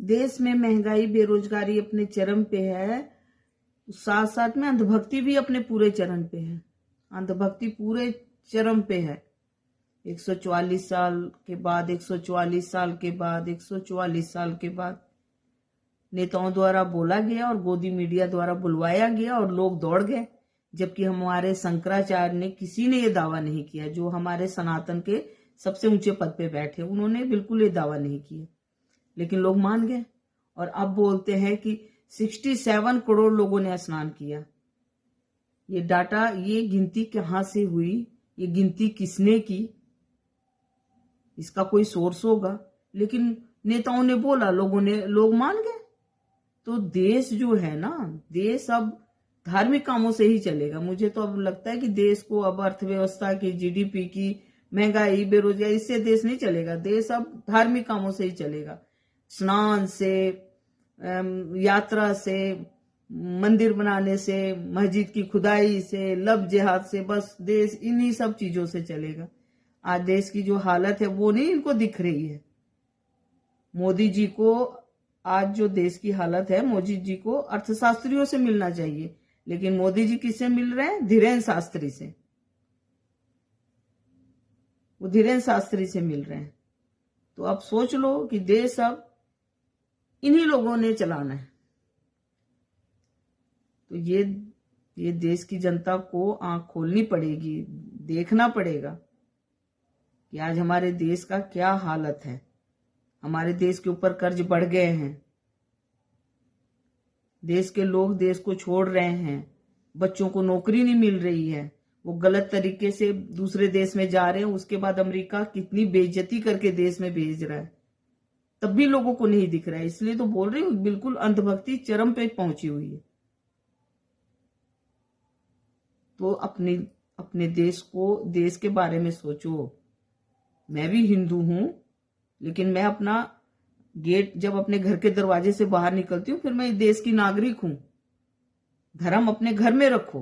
देश में महंगाई बेरोजगारी अपने चरम पे है, साथ साथ में अंधभक्ति भी अपने पूरे चरम पे है। अंधभक्ति पूरे चरम पे है। 144 साल के बाद 144 साल के बाद 144 साल के बाद नेताओं द्वारा बोला गया और गोदी मीडिया द्वारा बुलवाया गया और लोग दौड़ गए, जबकि हमारे शंकराचार्य ने, किसी ने ये दावा नहीं किया, जो हमारे सनातन के सबसे ऊंचे पद पे बैठे उन्होंने बिल्कुल ये दावा नहीं किया, लेकिन लोग मान गए। और अब बोलते हैं कि 67 करोड़ लोगों ने स्नान किया। ये डाटा, ये गिनती कहाँ से हुई, ये गिनती किसने की, इसका कोई सोर्स होगा। लेकिन नेताओं ने बोला, लोग मान गए। तो देश जो है ना, देश अब धार्मिक कामों से ही चलेगा। मुझे तो अब लगता है कि देश को अब अर्थव्यवस्था की, जीडीपी की, महंगाई, बेरोजगारी, इससे देश नहीं चलेगा। देश अब धार्मिक कामों से ही चलेगा। स्नान से, यात्रा से, मंदिर बनाने से, मस्जिद की खुदाई से, लब जिहाद से, बस देश इन्हीं सब चीजों से चलेगा। आज देश की जो हालत है वो नहीं इनको दिख रही है। मोदी जी को आज जो देश की हालत है, मोदी जी को अर्थशास्त्रियों से मिलना चाहिए, लेकिन मोदी जी किससे मिल रहे हैं? धीरेन्द्र शास्त्री से। वो धीरेन्द्र शास्त्री से मिल रहे हैं। तो अब सोच लो कि देश अब इन्हीं लोगों ने चलाना है। तो ये देश की जनता को आंख खोलनी पड़ेगी, देखना पड़ेगा कि आज हमारे देश का क्या हालत है। हमारे देश के ऊपर कर्ज बढ़ गए हैं, देश के लोग देश को छोड़ रहे हैं, बच्चों को नौकरी नहीं मिल रही है, वो गलत तरीके से दूसरे देश में जा रहे हैं। उसके बाद अमेरिका कितनी बेइज्जती करके देश में भेज रहा है, तब भी लोगों को नहीं दिख रहा है। इसलिए तो बोल रही हूँ, बिल्कुल अंधभक्ति चरम पे पहुंची हुई है। तो अपने देश के बारे में सोचो। मैं भी हिंदू हूं, लेकिन मैं अपना गेट, जब अपने घर के दरवाजे से बाहर निकलती हूँ, फिर मैं देश की नागरिक हूं। धर्म अपने घर में रखो।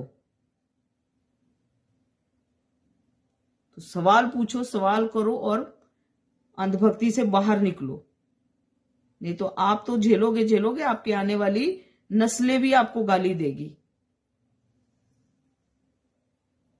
तो सवाल पूछो, सवाल करो और अंधभक्ति से बाहर निकलो। नहीं तो आप तो झेलोगे, आपके आने वाली नस्लें भी आपको गाली देगी।